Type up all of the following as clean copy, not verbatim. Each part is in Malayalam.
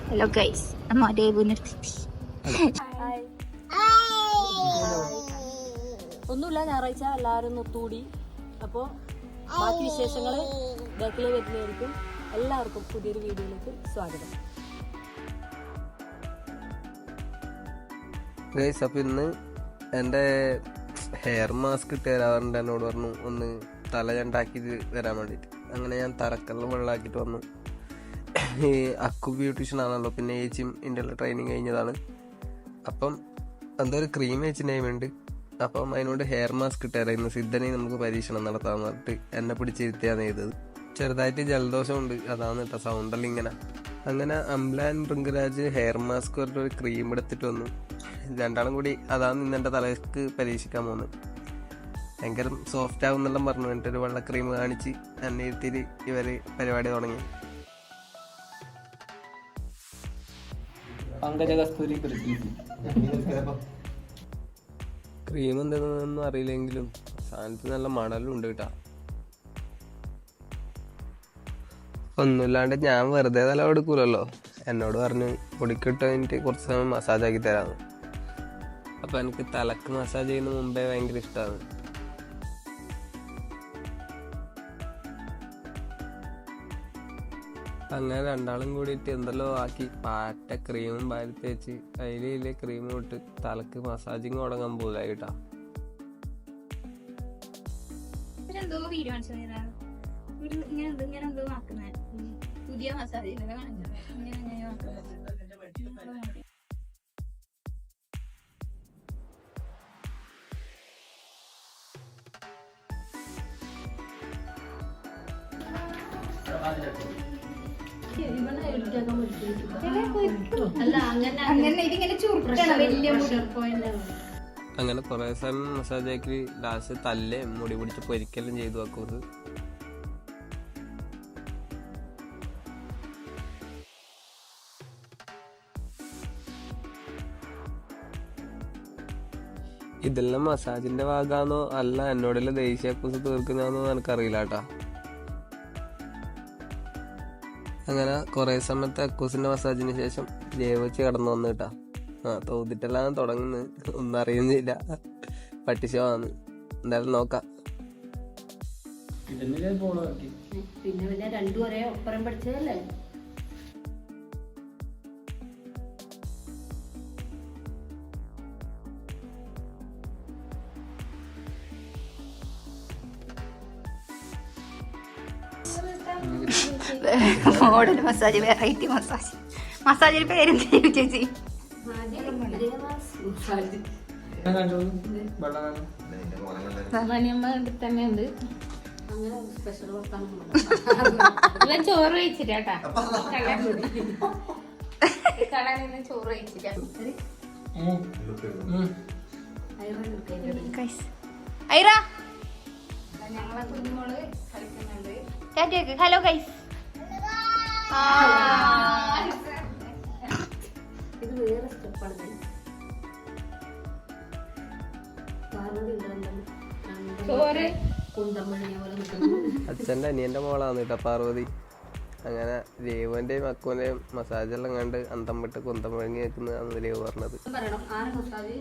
ഹലോ ഗൈസ്, അമ്മ ഒന്നുമില്ല, ഞായറാഴ്ച എല്ലാവരും ഒത്തുകൂടി. അപ്പോൾ ബാക്കി വിശേഷങ്ങൾ ബാക്കിൽ വരുന്നതായിരിക്കും. എല്ലാവർക്കും പുതിയൊരു വീഡിയോയിലേക്ക് സ്വാഗതം. ഗൈസ്, അപ്പോൾ ഇന്ന് എൻ്റെ ഹെയർ മാസ്ക് ഇട്ട് തരാറുണ്ട്. എന്നോട് പറഞ്ഞു ഒന്ന് തല ചണ്ടാക്കിയിട്ട് വരാൻ വേണ്ടിയിട്ട്. അങ്ങനെ ഞാൻ തലക്കെല്ലാം വെള്ളമാക്കിയിട്ട് വന്നു. ഈ അക്കു ബ്യൂട്ടീഷ്യൻ ആണല്ലോ, പിന്നെ ഏച്ചിയും ഇന്ത്യയിലെ ട്രെയിനിങ് കഴിഞ്ഞതാണ്. അപ്പം എന്തോ ഒരു ക്രീം ഏച്ചിൻ്റെ ഉണ്ട്. അപ്പം അതിനോട് ഹെയർ മാസ്ക് ഇട്ടായിരുന്നു. സിദ്ധനെ നമുക്ക് പരീക്ഷണം നടത്താമെന്ന് പറഞ്ഞിട്ട് എന്നെ പിടിച്ചിരുത്തിയാണ് ചെയ്തത്. ചെറുതായിട്ട് ജലദോഷമുണ്ട്, അതാണ് കേട്ടോ സൗണ്ടെല്ലാം ഇങ്ങനെ. അങ്ങനെ അംലാൻ പൃങ്കരാജ് ഹെയർ മാസ്ക് പറഞ്ഞിട്ട് ഒരു ക്രീം എടുത്തിട്ട് വന്നു. രണ്ടാളും കൂടി അതാണ് ഇന്ന് എൻ്റെ തലയ്ക്ക് പരീക്ഷിക്കാൻ പോകുന്നത്. ഭയങ്കര സോഫ്റ്റ് ആവുന്നെല്ലാം പറഞ്ഞു. എന്നിട്ടൊരു വെള്ള ക്രീം കാണിച്ച് എന്നെ ഇരുത്തിയിട്ട് ഇവർ പരിപാടി തുടങ്ങി. ക്രീം എന്താണെന്നൊന്നും അറിയില്ലെങ്കിലും സാധനത്തിന് നല്ല മണലും ഉണ്ട് കേട്ടോ. ഒന്നുമില്ലാണ്ട് ഞാൻ വെറുതെ തല കൊടുക്കൂലല്ലോ. എന്നോട് പറഞ്ഞു പൊടിക്കിട്ട് കഴിഞ്ഞിട്ട് കുറച്ച് സമയം മസാജ് ആക്കി തരാമെന്ന്. അപ്പം എനിക്ക് തലക്ക് മസാജ് ചെയ്യുന്ന മുമ്പേ ഭയങ്കര ഇഷ്ടമാണ്. അങ്ങനെ രണ്ടാളും കൂടിയിട്ട് എന്തെല്ലോ ആക്കി പാറ്റ ക്രീമും പാരി തേച്ച് അതിലെ ക്രീമും ഇട്ട് തലക്ക് മസാജിങ് തുടങ്ങാൻ പോകില്ല കേട്ടാ. പുതിയ മസാജ് അങ്ങനെ കുറെ സമയം മസാജ് ആക്കി ലാസ്റ്റ് തല്ലേ മുടി പിടിച്ച് പൊരിക്കെല്ലാം ചെയ്തു വെക്കുന്നത്. ഇതെല്ലാം മസാജിന്റെ ഭാഗമാണോ അല്ല എന്നോടുള്ള ദേഷ്യ കുറിച്ച് തീർക്കുന്നതാണോ എനിക്കറിയില്ല കേട്ടാ. അങ്ങനെ കുറെ സമയത്ത് അക്കൂസിന്റെ മസാജിന് ശേഷം ജൈവച്ച് കടന്നു വന്നു കേട്ടാ. തോന്നിട്ടെല്ലാം തുടങ്ങുന്നു, ഒന്നും അറിയുന്നില്ല. പട്ടിശോന്ന് എന്തായാലും നോക്കാം. പിന്നെ രണ്ടും ഒരേ ഒപ്പരം പഠിച്ചതല്ലേ. Model massage, variety massage. മസാജിന് പേരെന്താ ചേച്ചി? തന്നെ ഉണ്ട്. അങ്ങനെ ചോറ് കഴിച്ചിട്ടാ. ചോറ് കഴിച്ചിട്ടാ. ഐറ, ഞങ്ങളെ കുഞ്ഞുമോള് കളിക്കുന്നുണ്ട്. Hello guys. ഇത് വേറെ സ്റ്റെപ്പാണ്. അച്ഛൻ്റെ അനിയൻ്റെ മോളാണ് കേട്ടോ പാർവതി. അങ്ങനെ രേവുവിൻ്റെയും അക്കുവിൻ്റെയും മസാജെല്ലാം കണ്ട് അന്തം വിട്ട് കുന്തം വഴങ്ങി വെക്കുന്നതാണ് രേവ് പറഞ്ഞത്. പറയണം ആരെ മസാജ്,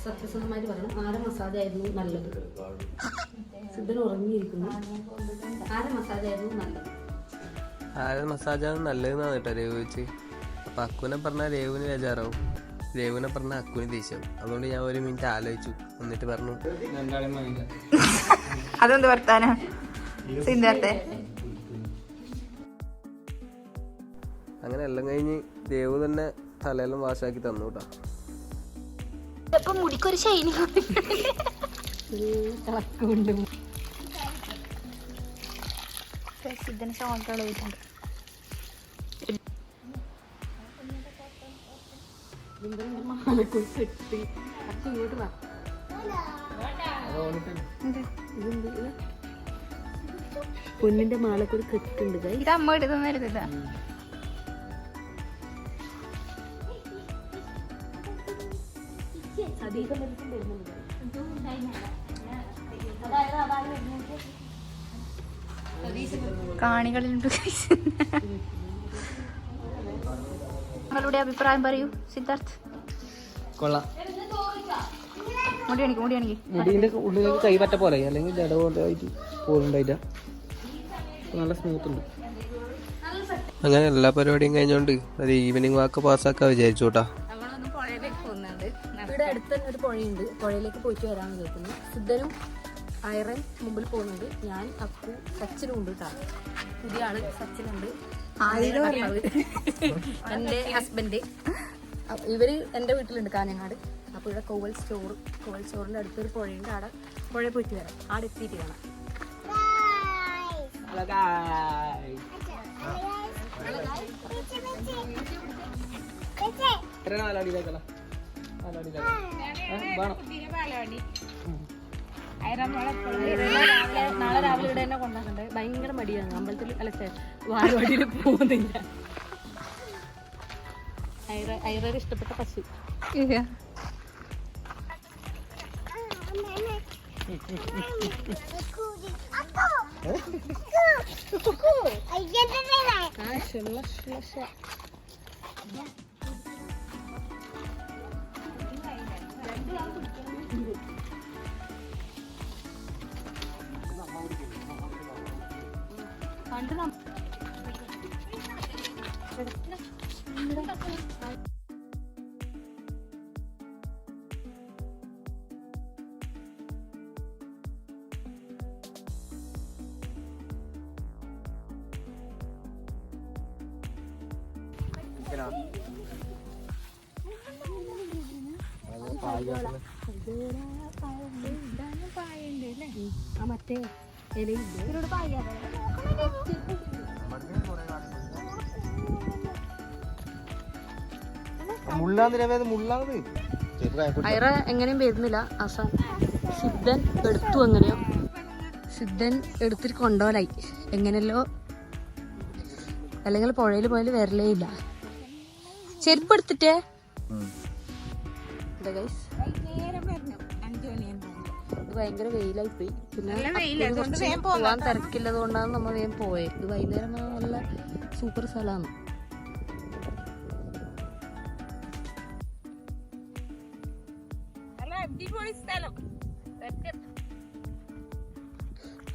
സത്യസന്ധമായിട്ട് പറയണം, ആരെ മസാജ് ആയിരുന്നു നല്ലത്? സിദ്ധന് ഉറങ്ങിയിരിക്കുന്നു. ആരെ മസാജ് ആയിരുന്നു നല്ലത്? ആരെ മസാജാണ് നല്ലതെന്നാണ് കേട്ടോ രേവ് ചോദിച്ച്. അപ്പം അക്കുവിനെ പറഞ്ഞാൽ രേവുവിന് ബേജാറാവും, രേവുവിനെ പറഞ്ഞാൽ അക്കുവിന് ദേഷ്യം. അതുകൊണ്ട് ഞാൻ ഒരു മിനിറ്റ് ആലോചിച്ചു, എന്നിട്ട് പറഞ്ഞു അതെന്ത് വർത്താനം സിദ്ധാർത്ഥ. അങ്ങനെ എല്ലാം കഴിഞ്ഞ് രേവ് തന്നെ തലയെല്ലാം വാശാക്കി തന്നു കേട്ടോ. മുടിക്കൊരു ഷൈനിങ് സിദ്ധന് ഷോൾഡർ പോയിട്ടുണ്ട്. പൊന്നിന്റെ മാലക്കൂടി കെട്ടുണ്ട്. ഇത് അമ്മ ഇടുന്നില്ല. കാണികളുണ്ട്. നിങ്ങളുടെ അഭിപ്രായം പറയൂ സിദ്ധാർത്ഥ്. കൊള്ളാം. മുടി കാണിക്കും. മുടീൻ്റെ ഉള്ളിലേക്ക് കൈപറ്റ പോലെ അല്ലെങ്കിൽ ജട പോലെ ആയിട്ട് പോലുണ്ടായില്ല. നല്ല സ്മൂത്ത് ഉണ്ട്. അങ്ങനെ എല്ലാ പരിപാടിയും കഴിഞ്ഞോണ്ട് ഒരു ഈവനിങ് വാക്ക് പാസ്സാക്കാൻ വിചാരിച്ചോട്ടാ. ഇവിടെ അടുത്ത് തന്നെ ഒരു പുഴയുണ്ട്. പുഴയിലേക്ക് പോയിട്ട് വരാമെന്ന് കേൾക്കുന്നു. സിദ്ധനും ഐറൻ മുമ്പിൽ പോകുന്നുണ്ട്. ഞാൻ അക്കു സച്ചിനും ഉണ്ട് കേട്ടോ. പുതിയ ആള് സച്ചിനുണ്ട്. എൻ്റെ ഹസ്ബൻഡ്. ഇവര് എൻ്റെ വീട്ടിലുണ്ട് കാഞ്ഞങ്ങാട്. അപ്പോൾ ഇവിടെ കോവൽ സ്റ്റോറിൻ്റെ അടുത്തൊരു പുഴയുണ്ട്. അവിടെ പുഴയിൽ പോയിട്ട് വരാം. അവിടെ എത്തിയിട്ട് കാണാം. നാളെ രാവിലെ ഇവിടെ തന്നെ കൊണ്ടാക്കണ്ടേ. ഭയങ്കര മടിയാണ്. അമ്പലത്തിൽ അല്ല വാരവാടിയിൽ പോകുന്നില്ല. ഐറയുടെ ഇഷ്ടപ്പെട്ട പശു. മറ്റേ ഐറ എങ്ങനെയും വരുന്നില്ല. അവസാനം സിദ്ധൻ എടുത്തു. എങ്ങനെയോ സിദ്ധൻ എടുത്തിട്ട് കൊണ്ടോലായി എങ്ങനെയല്ലോ. അല്ലെങ്കിൽ പുഴയിൽ പോയാൽ വരലേ ഇല്ല. ചെരുപ്പ് എടുത്തിട്ടേ ഭയങ്കര വെയിലായി പോയി. പിന്നെ പോവാൻ തിരക്കില്ലത് കൊണ്ടാണ് നമ്മൾ വേഗം പോയത്. ഇത് വൈകുന്നേരം നല്ല സൂപ്പർ സ്ഥലമാണ്.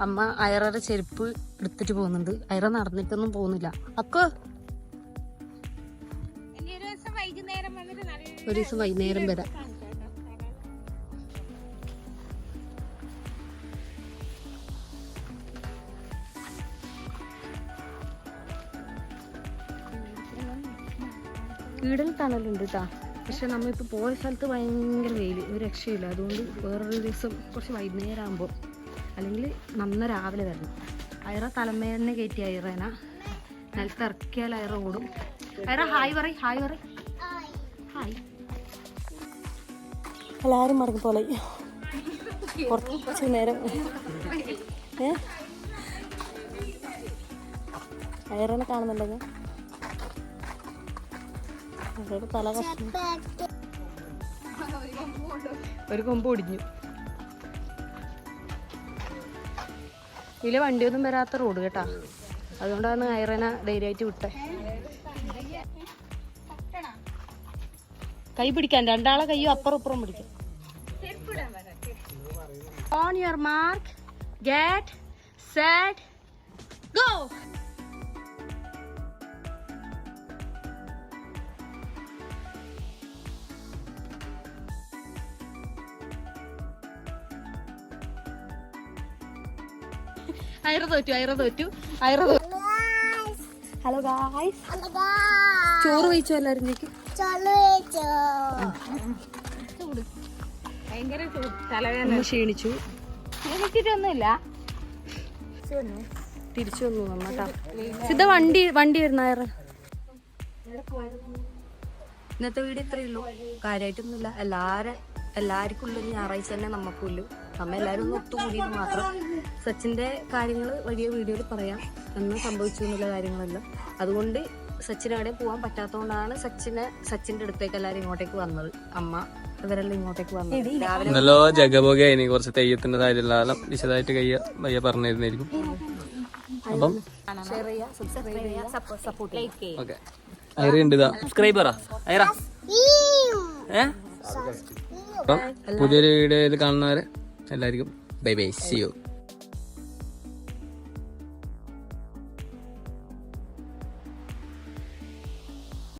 അമ്മ ഐറയുടെ ചെരുപ്പ് എടുത്തിട്ട് പോകുന്നുണ്ട്. ഐറ നടന്നിട്ടൊന്നും പോകുന്നില്ല. അക്കോ ഒരു ദിവസം വൈകുന്നേരം വരാം. ഈടൽ തണലുണ്ട് കേട്ടാ. പക്ഷെ നമ്മളിപ്പോൾ പോയ സ്ഥലത്ത് ഭയങ്കര വെയിൽ, ഒരു രക്ഷയില്ല. അതുകൊണ്ട് വേറൊരു ദിവസം കുറച്ച് വൈകുന്നേരം ആകുമ്പോൾ അല്ലെങ്കിൽ നന്ന രാവിലെ വരണം. ഐറ തലമേനെ കയറ്റി ഐറേന നിലത്ത് ഇറക്കിയാൽ ഐറ ഓടും. ഐറ ഹായ് പറ. ഹായ്. എല്ലാവരും മടങ്ങി പോലെ കുറച്ച് നേരം ഐറനെ കാണുന്നുണ്ടെങ്കിൽ തല കഷ്ണം ഒരു കൊമ്പ് ഒടിഞ്ഞു. ഇതിലെ വണ്ടിയൊന്നും വരാത്ത റോഡ് കേട്ടാ. അതുകൊണ്ടാണ് ഐറന ധൈര്യമായിട്ട് വിട്ടെ. കൈ പിടിക്കാൻ രണ്ടാളെ കയ്യും അപ്പുറം ഇപ്പുറം പിടിക്കാം. On your mark get set go. Aira തോറ്റു. Hello guys. ചോറ് കഴിച്ചോ എല്ലാവരും? ക്ഷീണിച്ചു. തിരിച്ചു വന്നു നമ്മട്ടാ. സിദ്ധ വണ്ടി വരുന്ന ഐറ. ഇന്നത്തെ വീഡിയോ ഇത്രയേ ഉള്ളൂ. കാര്യമായിട്ടൊന്നുമില്ല. എല്ലാവർക്കും ഉള്ളു. ഞായറാഴ്ച തന്നെ നമുക്കുള്ളു. നമ്മ എല്ലാവരും ഒന്ന് ഒത്തുകൂടിയത് മാത്രം. സച്ചിൻ്റെ കാര്യങ്ങൾ വലിയ വീഡിയോയിൽ പറയാം എന്ന് സംഭവിച്ചു എന്നുള്ള കാര്യങ്ങളെല്ലാം. അതുകൊണ്ട് സച്ചിൻ എവിടെ പോകാൻ പറ്റാത്തതുകൊണ്ടാണ് സച്ചിൻ്റെ അടുത്തേക്ക് എല്ലാവരും ഇങ്ങോട്ടേക്ക് വന്നത്. അമ്മ ഇവരെല്ലാം ഇങ്ങോട്ടേക്ക് വന്നത്. നല്ലോ ജഗബോഗ കുറച്ച് തെയ്യത്തിന്റെ കാര്യമെല്ലാം വിശദമായിട്ട് വയ്യ പറഞ്ഞിരുന്നായിരിക്കും. അപ്പം ഷെയർ ചെയ്യുക, സബ്സ്ക്രൈബ് ചെയ്യുക, സപ്പോർട്ട് ചെയ്യുക. ഓക്കെ. ഐറയുണ്ട് ഇതാ സബ്സ്ക്രൈബറാ ഐറ. അപ്പം പുതിയൊരു വീഡിയോയിൽ കാണുന്നവരെ എല്ലാവർക്കും ബൈ ബൈ, സി യു.